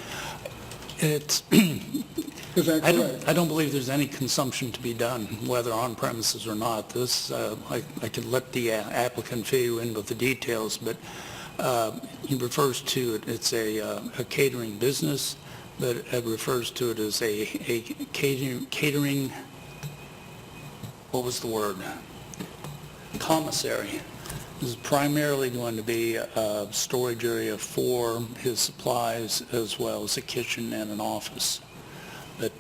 Speaker 4: It's,
Speaker 3: Is that correct?
Speaker 4: I don't believe there's any consumption to be done, whether on premises or not. This, I could let the applicant fill you in with the details, but he refers to it, it's a catering business, but it refers to it as a catering, what was the word? Commissary. This is primarily going to be a storage area for his supplies as well as a kitchen and an office. But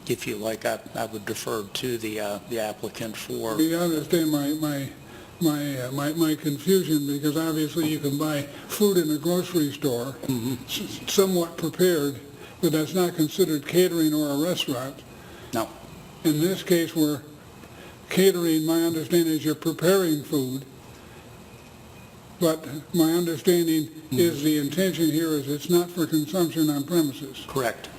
Speaker 4: if you like, I would defer to the applicant for...
Speaker 3: You understand my confusion, because obviously you can buy food in a grocery store, somewhat prepared, but that's not considered catering or a restaurant.
Speaker 4: No.
Speaker 3: In this case, we're catering, my understanding is you're preparing food, but my understanding is the intention here is it's not for consumption on premises.
Speaker 4: Correct.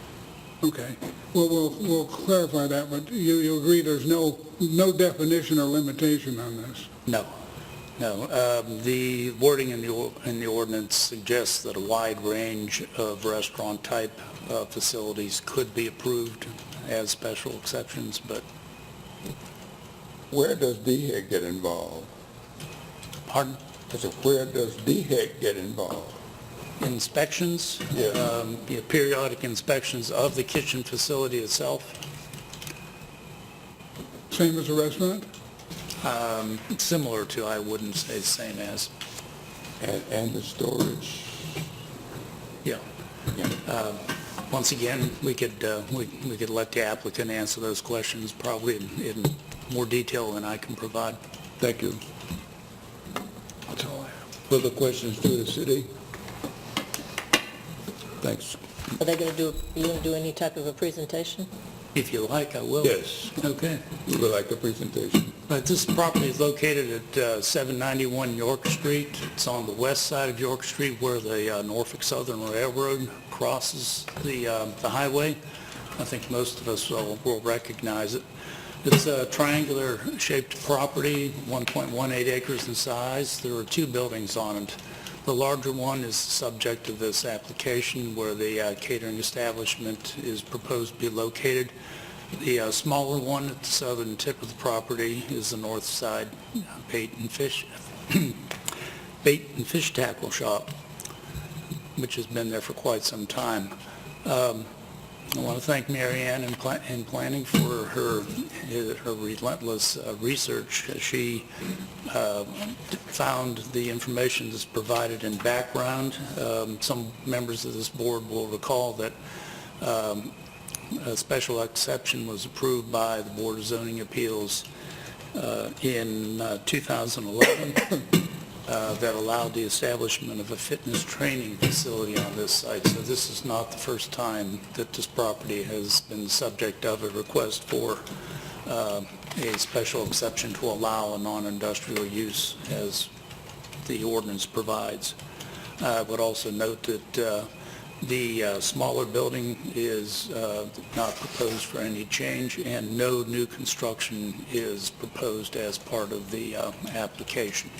Speaker 3: Okay. Well, we'll clarify that, but you agree there's no definition or limitation on this?
Speaker 4: No. No. The wording in the ordinance suggests that a wide range of restaurant-type facilities could be approved as special exceptions, but...
Speaker 1: Where does DHEC get involved?
Speaker 4: Pardon?
Speaker 1: I said, where does DHEC get involved?
Speaker 4: Inspections?
Speaker 1: Yeah.
Speaker 4: Periodic inspections of the kitchen facility itself.
Speaker 3: Same as a restaurant?
Speaker 4: Similar to, I wouldn't say same as.
Speaker 1: And the storage?
Speaker 4: Yeah. Once again, we could let the applicant answer those questions probably in more detail than I can provide.
Speaker 1: Thank you. That's all I have. Further questions to the city? Thanks.
Speaker 7: Are they going to do any type of a presentation?
Speaker 4: If you like, I will.
Speaker 1: Yes,
Speaker 4: Okay.
Speaker 1: we would like a presentation.
Speaker 4: But this property is located at 791 York Street. It's on the west side of York Street where the Norfolk Southern Railroad crosses the highway. I think most of us will recognize it. It's a triangular-shaped property, 1.18 acres in size. There are two buildings on it. The larger one is the subject of this application where the catering establishment is proposed to be located. The smaller one at the southern tip of the property is the north side bait and fish tackle shop, which has been there for quite some time. I want to thank Mary Ann in planning for her relentless research. She found the information that's provided in background. Some members of this board will recall that a special exception was approved by the Board of Zoning Appeals in 2011 that allowed the establishment of a fitness training facility on this site. So this is not the first time that this property has been the subject of a request for a special exception to allow a non-industrial use as the ordinance provides. I would also note that the smaller building is not proposed for any change, and no new construction is proposed as part of the application.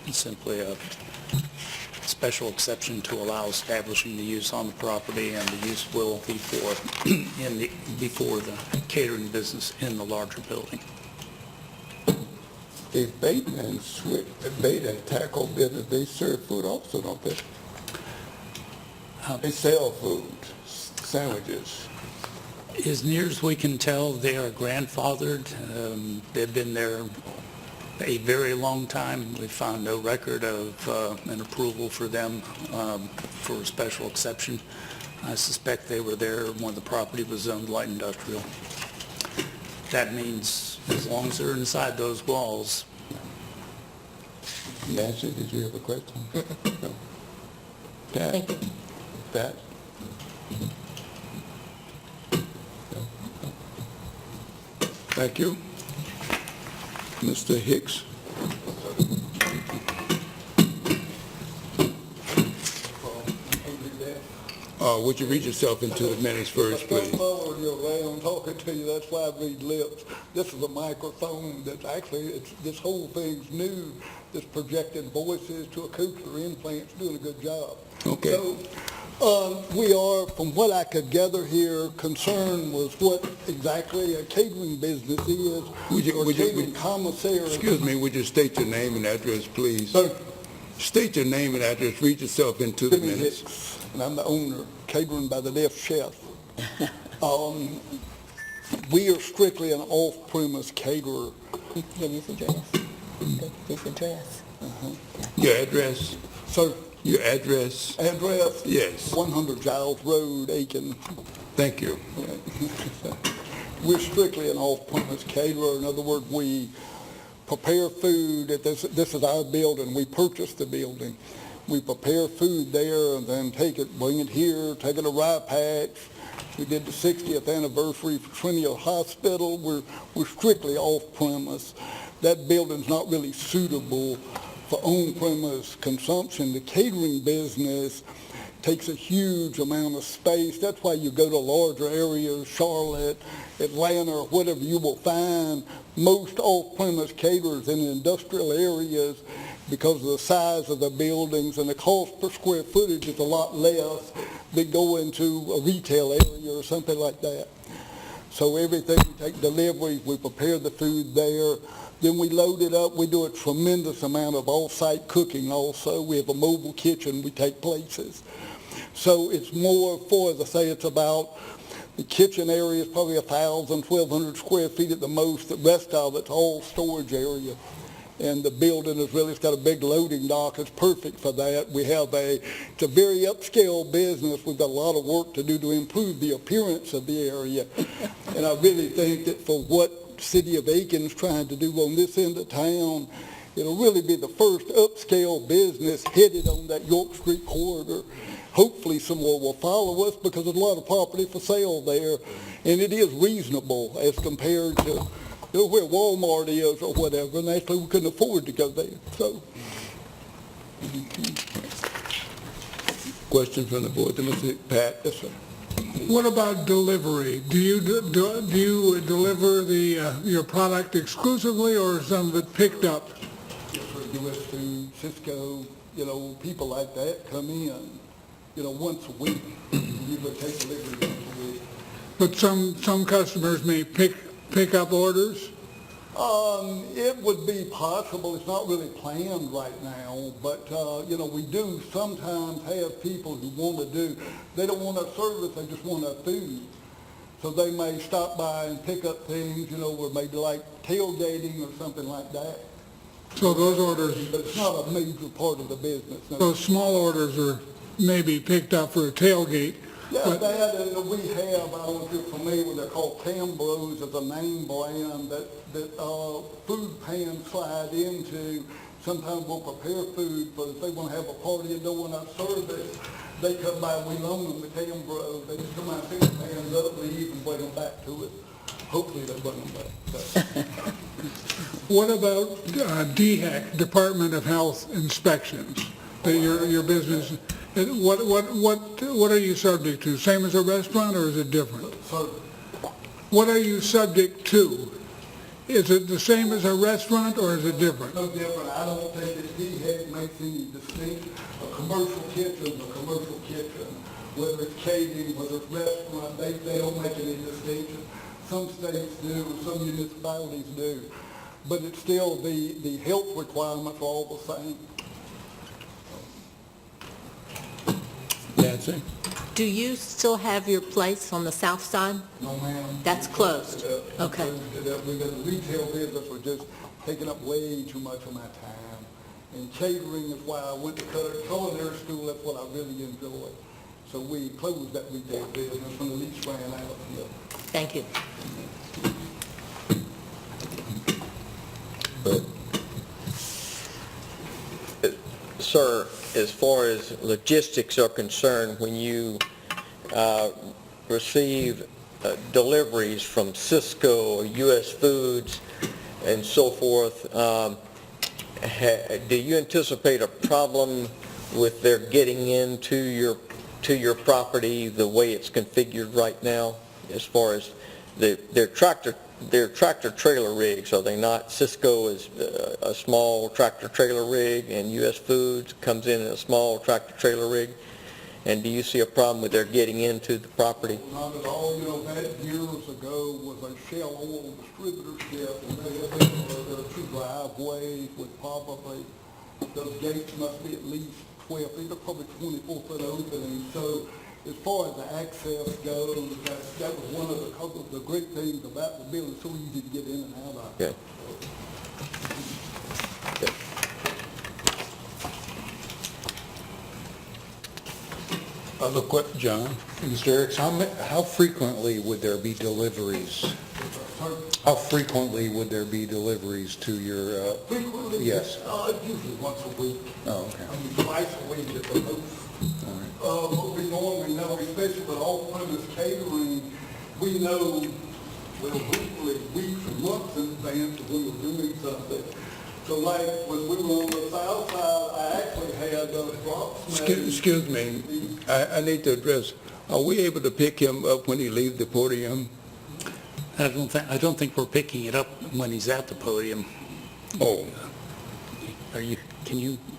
Speaker 4: It's simply a special exception to allow establishing the use on the property, and the use will be before the catering business in the larger building.
Speaker 1: The bait and tackle business, they serve food also, don't they? They sell food, sandwiches.
Speaker 4: As near as we can tell, they are grandfathered. They've been there a very long time. We found no record of an approval for them for a special exception. I suspect they were there when the property was zoned light industrial. That means as long as they're inside those walls.
Speaker 1: Nancy, did you have a question? No. Pat?
Speaker 7: Thank you.
Speaker 1: Pat? No. Thank you. Mr. Hicks? Would you read yourself into the minutes first, please?
Speaker 10: I'm following you around, talking to you, that's why I read lips. This is a microphone that's actually, this whole thing's new, this projecting voices to a cochlear implant's doing a good job.
Speaker 1: Okay.
Speaker 10: So, we are, from what I could gather here, concerned with what exactly a catering business is, or catering commissary.
Speaker 1: Excuse me, would you state your name and address, please?
Speaker 10: Sir,
Speaker 1: State your name and address, read yourself into the
Speaker 10: Jimmy
Speaker 1: minutes.
Speaker 10: Hicks, and I'm the owner, Catering by the Deaf Chef. We are strictly an off-premise caterer.
Speaker 2: Give his address. His address.
Speaker 1: Your address?
Speaker 10: So,
Speaker 1: Your address?
Speaker 10: address?
Speaker 1: Yes.
Speaker 10: 100 Giles Road, Aiken.
Speaker 1: Thank you.
Speaker 10: We're strictly an off-premise caterer. In other words, we prepare food this is our building. We purchased the building. We prepare food there and then bring it here, take it to Rye Patch. We did the 60th anniversary for Trinity Hospital. We're strictly off-premise. That building's not really suitable for on-premise consumption. The catering business takes a huge amount of space. That's why you go to larger areas, Charlotte, Atlanta, or whatever, you will find most off-premise caterers in industrial areas, because of the size of the buildings and the cost per square footage is a lot less than go into a retail area or something like that. So everything, we take deliveries, we prepare the food there, then we load it up. We do a tremendous amount of off-site cooking also. We have a mobile kitchen, we take places. So it's more for, as I say, it's about, the kitchen area is probably 1,000, 1,200 square feet at the most. The rest of it's all storage area. And the building is really, it's got a big loading dock. It's perfect for that. It's a very upscale business. We've got a lot of work to do to improve the appearance of the area. And I really think that for what City of Aiken is trying to do on this end of town, it'll really be the first upscale business headed on that York Street corridor. Hopefully some more will follow us, because there's a lot of property for sale there, and it is reasonable as compared to where Walmart is or whatever, and actually we couldn't afford to go there. So,
Speaker 1: Question from the board to Mr. Pat?
Speaker 10: yes, sir.
Speaker 3: What about delivery? Do you deliver your product exclusively, or is some of it picked up?
Speaker 10: Yes, sir. U.S. Food, Cisco, people like that come in, once a week. We would take delivery once a week.
Speaker 3: But some customers may pick up orders?
Speaker 10: It would be possible. It's not really planned right now, but, we do sometimes have people who they don't want our service, they just want our food. So they may stop by and pick up things, or maybe like tailgating or something like that.
Speaker 3: So those orders,
Speaker 10: But it's not a major part of the business. No.
Speaker 3: those small orders are maybe picked up for a tailgate.
Speaker 10: Yeah,
Speaker 3: but
Speaker 10: that, and we have, I don't know if you're familiar with, they're called Cambros, as a name brand that food pans slide into. Sometimes we'll prepare food, but if they want to have a party and don't want our service, they come by, we loan them the Cambros. They just come out, pick the pans up, leave, and bring them back to us. hopefully they'll bring them back. So,
Speaker 3: What about DHEC, Department of Health inspections? Your business, what are you subject to? Same as a restaurant, or is it different?
Speaker 10: so
Speaker 3: What are you subject to? Is it the same as a restaurant, or is it different?
Speaker 10: no different. I don't think that DHEC makes any distinction. A commercial kitchen, a commercial kitchen, whether it's catering, whether it's restaurant, they don't make any distinction. Some states do, some municipalities do, but it's still the health requirements are all the same.
Speaker 1: Nancy?
Speaker 7: Do you still have your place on the south side?
Speaker 10: No, ma'am.
Speaker 7: That's closed. Okay.
Speaker 10: We've got the retail business was just taking up way too much of my time. And catering is why I went to culinary school, that's what I really enjoy. So we closed that retail business when the lease ran out. Yeah.
Speaker 7: Thank you.
Speaker 5: Sir, as far as logistics are concerned, when you receive deliveries from Cisco, U.S. Foods, and so forth, do you anticipate a problem with their getting into your property the way it's configured right now, as far as their tractor trailer rigs? Are they not? Cisco is a small tractor trailer rig, and U.S. Foods comes in a small tractor trailer rig. And do you see a problem with their getting into the property?
Speaker 10: Not at all. You know, that years ago was a Shell Oil distributorship, and they had there are two driveways with probably, those gates must be at least 12 feet, they're probably 24-foot openings. So as far as the access goes, that was one of the great things about the building, so easy to get in and out of.
Speaker 5: Okay. Okay.
Speaker 1: Other John?
Speaker 8: Mr. Eriks, how frequently would there be deliveries? How frequently would there be deliveries to your,
Speaker 10: Frequently?
Speaker 8: Yes.
Speaker 10: Usually once a week.
Speaker 8: oh, okay.
Speaker 10: I mean, twice a week at the most. What we normally know, especially with off-premise catering, we know, well, usually weeks or months in advance of when we're doing something. So like when we were on the south side, I actually had drops made.
Speaker 1: Excuse me, I need to address, are we able to pick him up when he leaves the podium?
Speaker 4: I don't think we're picking it up when he's at the podium.
Speaker 1: Oh,
Speaker 4: Are you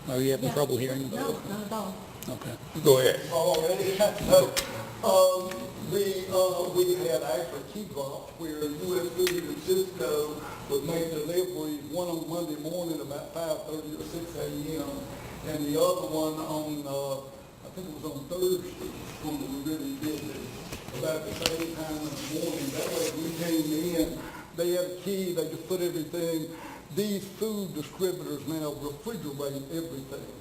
Speaker 4: having trouble hearing him?
Speaker 9: No, not at all.
Speaker 4: Okay.
Speaker 1: go ahead.
Speaker 10: Already? We had actually key drops where U.S. Food and Cisco would make deliveries, one on Monday morning about 5:30 or 6 a.m., and the other one on, I think it was on Thursday, when we were really busy, about the same time in the morning. That way we came in, they had a key, they just put everything. These food distributors now refrigerate everything.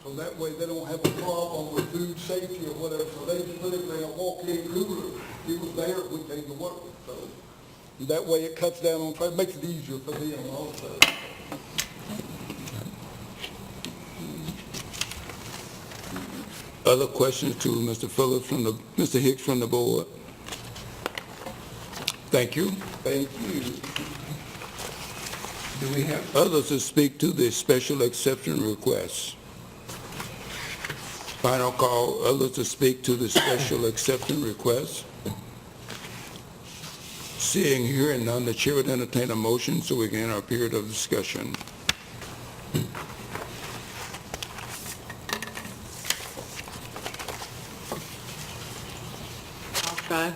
Speaker 10: So that way they don't have a problem with food safety or whatever. So they just put everything in a walk-in cooler. It was there, we came to work. So that way it cuts down on traffic, makes it easier for them also.
Speaker 1: Other questions to Mr. Phillips Mr. Hicks from the board? Thank you.
Speaker 10: Thank you.
Speaker 1: Do we have others to speak to the special exception request? Final call, others to speak to the special exception request? Seeing, hearing none, the chair would entertain a motion so we can enter a period of discussion.
Speaker 7: I'll try.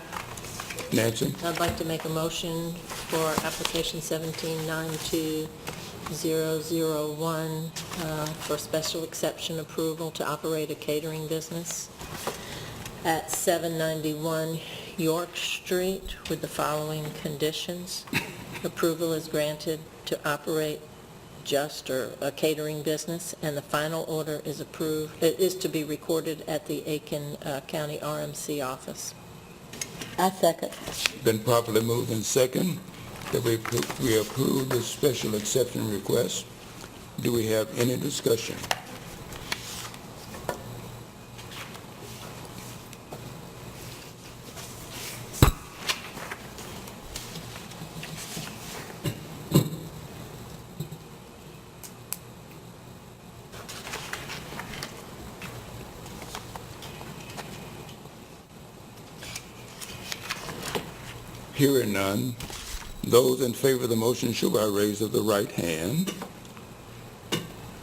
Speaker 1: Nancy?
Speaker 7: I'd like to make a motion for application 1792001 for special exception approval to operate a catering business at 791 York Street with the following conditions. Approval is granted to operate a catering business, and the final order is approved. It is to be recorded at the Aiken County RMC office.
Speaker 2: I second.
Speaker 1: Been properly moved in second that we approve the special exception request. Do we have any discussion? Hearing none, those in favor of the motion show by raise of the right hand.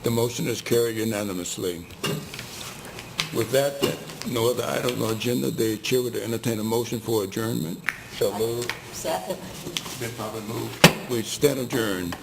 Speaker 1: The motion is carried unanimously. With that, no other items on the agenda, the chair would entertain a motion for adjournment.
Speaker 5: So moved.
Speaker 7: Second.
Speaker 1: Been properly moved. We stand adjourned.